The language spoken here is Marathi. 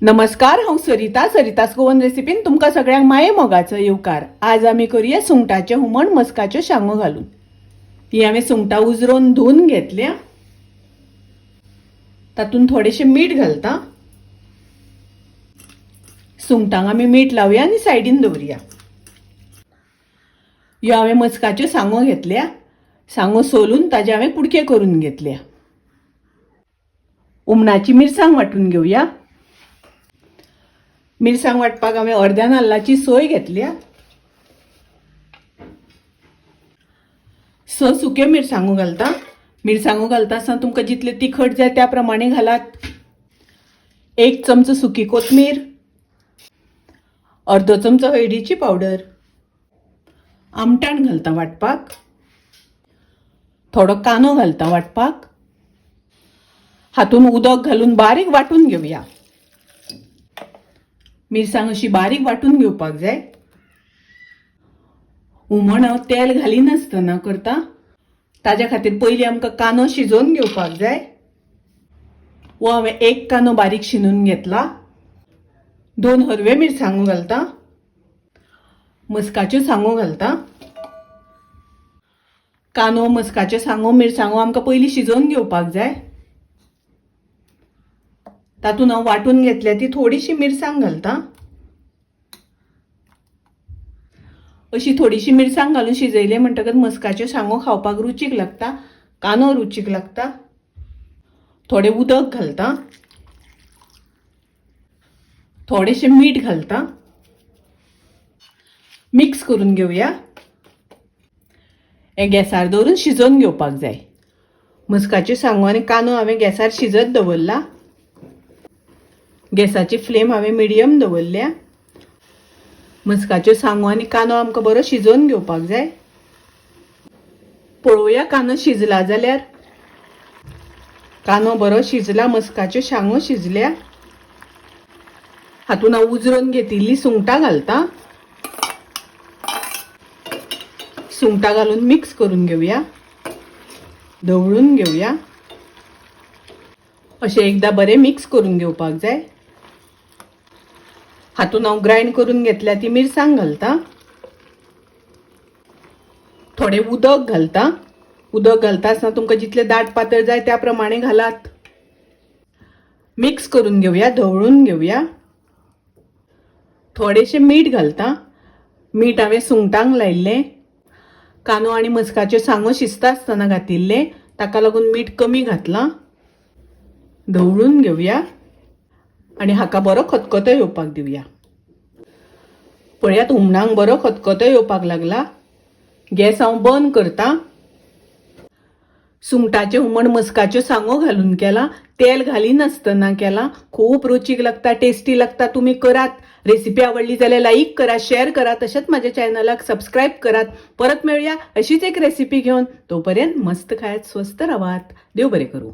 नमस्कार, हांव सरितास गोवन रेसिपीन तुमकां सगळ्यांक माये मोगाचो येवकार। आज आमी करूया सुंगटाचें हुमण मस्काच्यो शांगो घालून। ही हांवें सुंगटां उजरोवन धुवन घेतल्या। तातूंत थोडेशें मीठ घालता। सुंगटांक आमी मीठ लावया आनी सायडीन दवरया। ह्यो हांवें मस्काच्यो सांगो घेतल्या। सांगो सोलून ताजे हांवें कुडके करून घेतल्या। हुमणाची मिरसांग वांटून घेवया। मिरसांग वाटपाक हांवें अर्द्या नाल्लाची सोय घेतल्या। 6 सुक्यो मिरसांगो घालता। मिरसांगो घालता आसतना तुमकां जितले तिखट जाय त्या प्रमाणे घालात। 1 चमचो सुकी कोथमीर, अर्दो चमचो हळदीची पावडर, आमटाण घालता वाटपाक, थोडो कांदो घालता वाटपाक। हातून उदक घालून बारीक वाटून घेवया। मिरसांग अशी बारीक वाटून घेवपाक जाय। हुमण हांव तेल घालिनासतना करता, ताज्या खातीर पयलीं आमकां कांदो शिजोवन घेवपाक जाय। वो हांवें 1 कांदो बारीक शिनून घेतला। 2 हरवे मिरसांगो घालता। मस्काच्यो सांगो घालता। कांदो, मस्काच्यो सांगो, मिरसांगो आमकां पयलीं शिजोवन घेवपाक जाय। तातूंत हांव वाटून घेतल्या ती थोडीशी मिरसांग घालता। अशी थोडीशी मिरसांग घालून शिजयले म्हणटकच मस्काच्यो सांगो खावपाक रुचीक लागता, कांदो रुचीक लागता। थोडे उदक घालता, थोडेशें मीठ घालता, मिक्स करून घेवया। हे गॅसार दवरून शिजोवन घेवपाक जाय। मस्काच्यो सांगो आनी कांदो हांवें गॅसार शिजत दवरला। गॅसाची फ्लेम हांवें मिडियम दवरल्या। मस्काच्यो सांगो आनी कांदो आमकां बरो शिजोवन घेवपाक जाय। पळोवया कांदो शिजला जाल्यार। कांदो बरो शिजला, मस्काच्यो सांगो शिजल्या। हातून हांव उजरोवन घेतिल्ली सुंगटां घालता। सुंगटां घालून मिक्स करून घेवया, ढवळून घेवया। अशें एकदा बरें मिक्स करून घेवपाक जाय। हातून हांव ग्राइंड करून घेतल्या ती मिरसांग घालता। थोडे उदक घालता। उदक घालता आसतना तुमकां जितले दाट पातळ जाय त्या प्रमाणे घालात। मिक्स करून घेवया, ढवळून घेवया। थोडेशें मीठ घालता। मीठ हांवें सुंगटांक लायिल्लें। कांदो आनी मस्काच्यो सांगो शिजता आसतना घातिल्ले, ताका लागून मीठ कमी घातलां। ढवळून घेवया आनी हाका बरो खतखतो येवपाक दिवया। पळयात हुमणाक बरो खतखतो येवपाक लागला। गॅस हांव बंद करता। सुंगटाचें हुमण मस्काच्यो सांगो घालून केला, तेल घालिनासतना केला। खूब रुचीक लागता, टेस्टी लागता। तुम्ही करात। रेसिपी आवडली जाल्यार लाईक करा, शेअर करा, तशेंच माझ्या चॅनलाक सबस्क्राईब करात। परत मेळुया अशीच एक रेसिपी घेऊन। तोपर्यंत मस्त खायत, स्वस्त रावात। देव बरें करूं।